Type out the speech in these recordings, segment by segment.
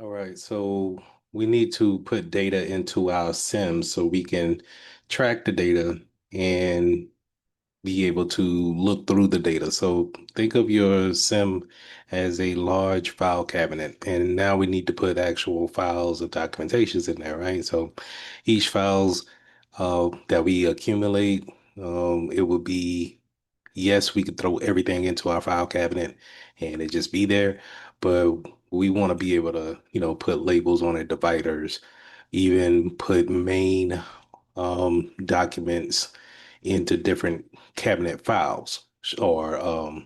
All right, so we need to put data into our SIM so we can track the data and be able to look through the data. So think of your SIM as a large file cabinet, and now we need to put actual files of documentations in there, right? So each files that we accumulate, it will be, yes, we could throw everything into our file cabinet and it just be there, but we want to be able to, put labels on it, dividers, even put main documents into different cabinet files or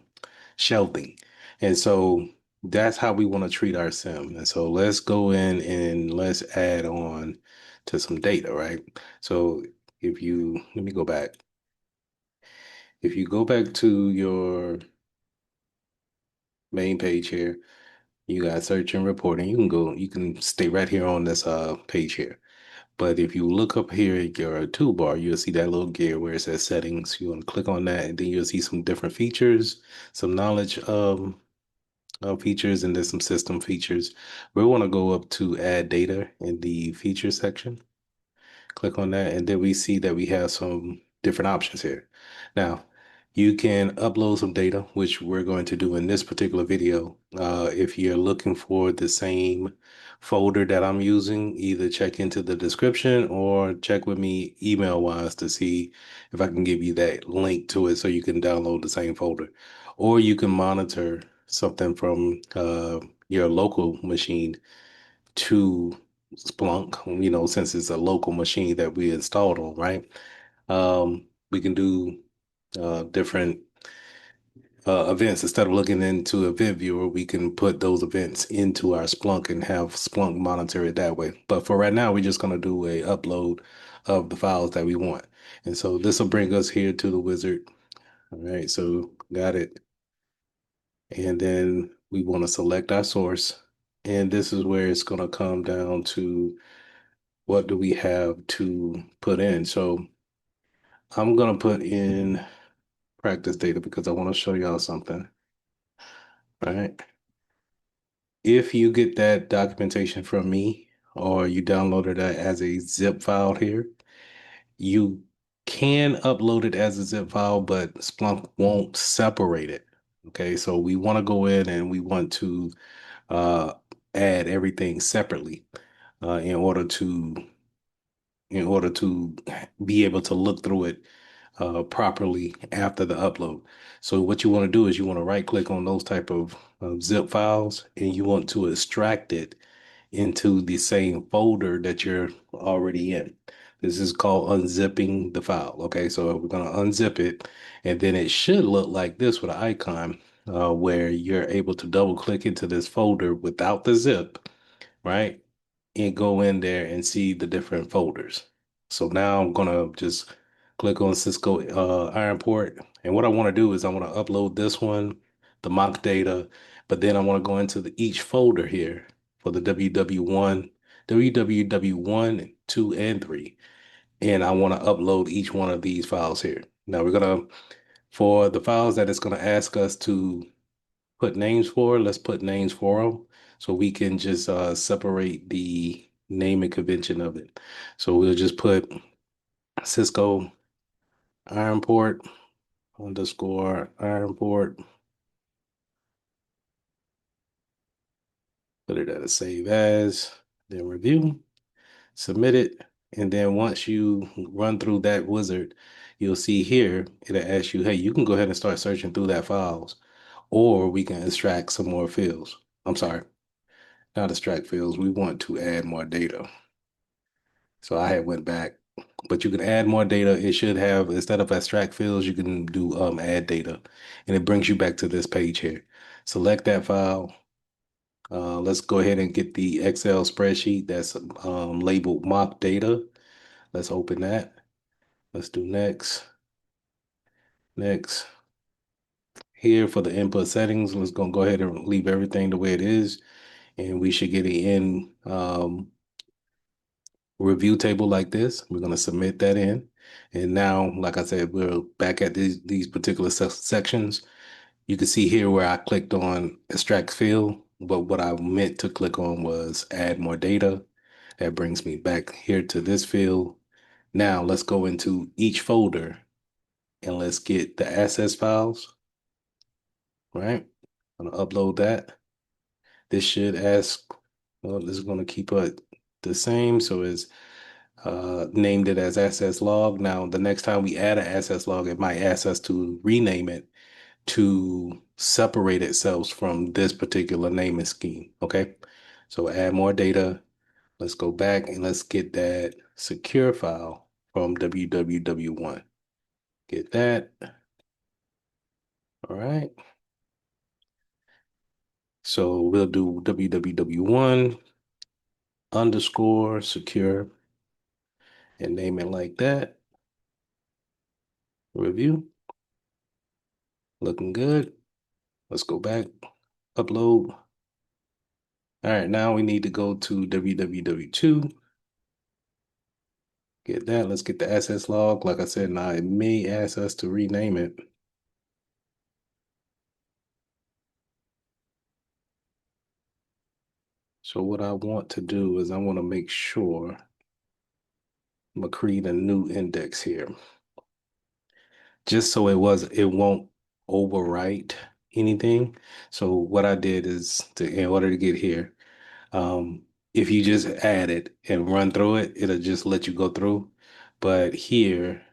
shelving. And so that's how we want to treat our SIM. And so let's go in and let's add on to some data, right? So let me go back. If you go back to your main page here, you got search and reporting. You can stay right here on this page here. But if you look up here at your toolbar, you'll see that little gear where it says settings. You want to click on that, and then you'll see some different features, some knowledge features, and then some system features. We want to go up to add data in the features section. Click on that, and then we see that we have some different options here. Now, you can upload some data, which we're going to do in this particular video. If you're looking for the same folder that I'm using, either check into the description or check with me email wise to see if I can give you that link to it so you can download the same folder. Or you can monitor something from your local machine to Splunk, since it's a local machine that we installed on, right? We can do different events. Instead of looking into event viewer, we can put those events into our Splunk and have Splunk monitor it that way. But for right now, we're just going to do a upload of the files that we want. And so this will bring us here to the wizard. All right, so got it. And then we want to select our source. And this is where it's going to come down to what do we have to put in. So I'm going to put in practice data because I want to show y'all something, right? If you get that documentation from me or you downloaded that as a zip file here, you can upload it as a zip file, but Splunk won't separate it. Okay, so we want to go in and we want to uh, add everything separately uh, in order to in order to be able to look through it properly after the upload. So what you want to do is you want to right click on those type of zip files and you want to extract it into the same folder that you're already in. This is called unzipping the file. Okay, so we're going to unzip it and then it should look like this with an icon where you're able to double click into this folder without the zip, right? And go in there and see the different folders. So now I'm gonna just click on Cisco IronPort. And what I want to do is I want to upload this one, the mock data, but then I want to go into each folder here for the WW1, WWW1, 2, and 3. And I want to upload each one of these files here. Now for the files that it's gonna ask us to put names for. Let's put names for them so we can just separate the naming convention of it. So we'll just put Cisco IronPort underscore IronPort, put it at a save as, then review, submit it. And then once you run through that wizard, you'll see here, it'll ask you, hey, you can go ahead and start searching through that files, or we can extract some more fields. I'm sorry, not extract fields. We want to add more data. So I had went back, but you can add more data. It should have, instead of extract fields, you can do add data, and it brings you back to this page here. Select that file. Let's go ahead and get the Excel spreadsheet that's labeled mock data. Let's open that. Let's do next, next. Here for the input settings, let's go ahead and leave everything the way it is, and we should get an in review table like this. We're going to submit that in. And now, like I said, we're back at these particular sections. You can see here where I clicked on extract field. but what I meant to click on was add more data. That brings me back here to this field. Now let's go into each folder and let's get the access files, right? I'm gonna upload that. This should ask, well, this is gonna keep it the same. So it's named it as access log. Now, the next time we add an access log, it might ask us to rename it to separate itself from this particular naming scheme. Okay. So add more data. Let's go back and let's get that secure file from www1. Get that. All right. So we'll do www1 underscore secure and name it like that. Review. Looking good. Let's go back. Upload. All right, now we need to go to www2. Get that. Let's get the access log. Like I said, now it may ask us to rename it. So what I want to do is I want to make sure I'm gonna create a new index here, just so it won't overwrite anything. So what I did is in order to get here, if you just add it and run through it, it'll just let you go through. But here,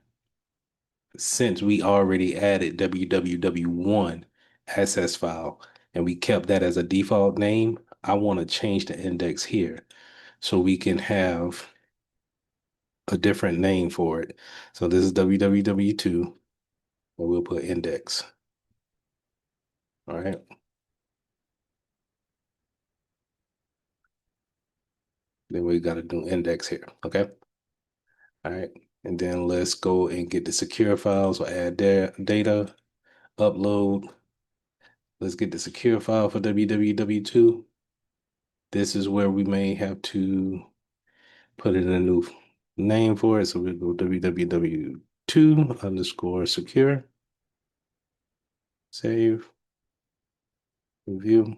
since we already added www1 access file and we kept that as a default name, I want to change the index here so we can have a different name for it. So this is www2, and we'll put index. All right. Then we got to do index here. Okay. All right. And then let's go and get the secure files. So add their data, upload. Let's get the secure file for www2. This is where we may have to put in a new name for it. So we'll go www2 underscore secure, save, review.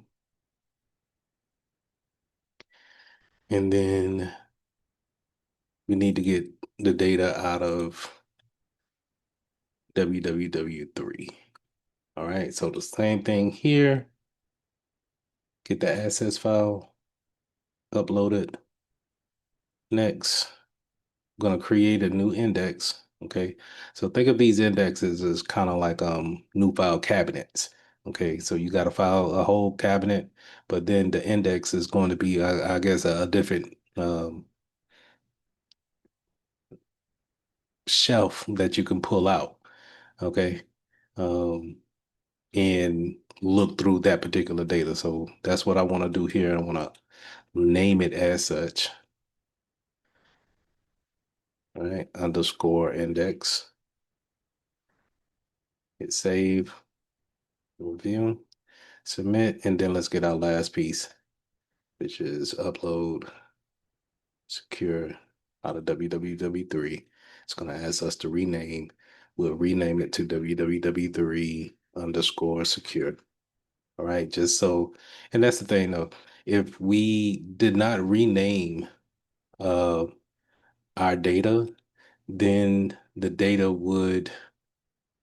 And then we need to get the data out of www3. All right, so the same thing here. Get the access file, upload it. Next, I'm gonna create a new index. Okay, so think of these indexes as kind of like new file cabinets. Okay, so you got to file a whole cabinet, but then the index is going to be, I guess, a different shelf that you can pull out. Okay, um, and look through that particular data. So that's what I want to do here. I want to name it as such. All right, underscore index. Hit save, review, submit, and then let's get our last piece, which is upload secure out of www3. It's going to ask us to rename. We'll rename it to www3 underscore secure. All right, just so, and that's the thing though, if we did not rename uh, our data, then the data would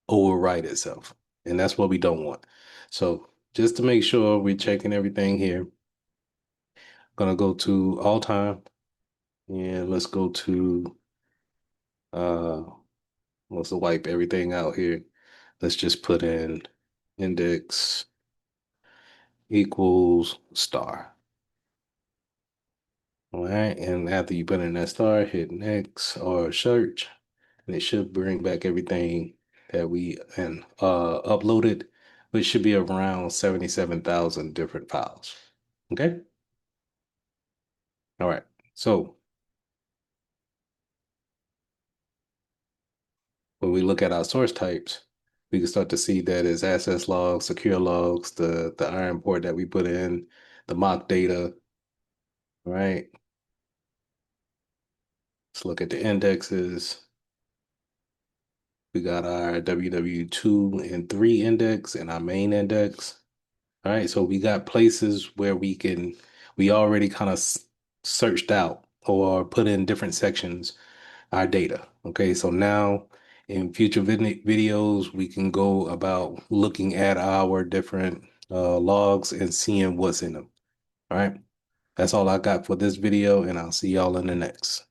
overwrite itself. And that's what we don't want. So just to make sure we're checking everything here, I'm gonna go to all time and let's go to uh let's wipe everything out here. Let's just put in index equals star. All right, and after you put in that star, hit next or search, and it should bring back everything that we uploaded, which should be around 77,000 different files. Okay. All right. So when we look at our source types, we can start to see that it's access logs, secure logs, the IronPort that we put in, the mock data. Right. Let's look at the indexes. We got our www2 and 3 index and our main index. All right, so we got places where we already kind of searched out or put in different sections our data. Okay, so now in future videos, we can go about looking at our different logs and seeing what's in them. All right, that's all I got for this video, and I'll see y'all in the next.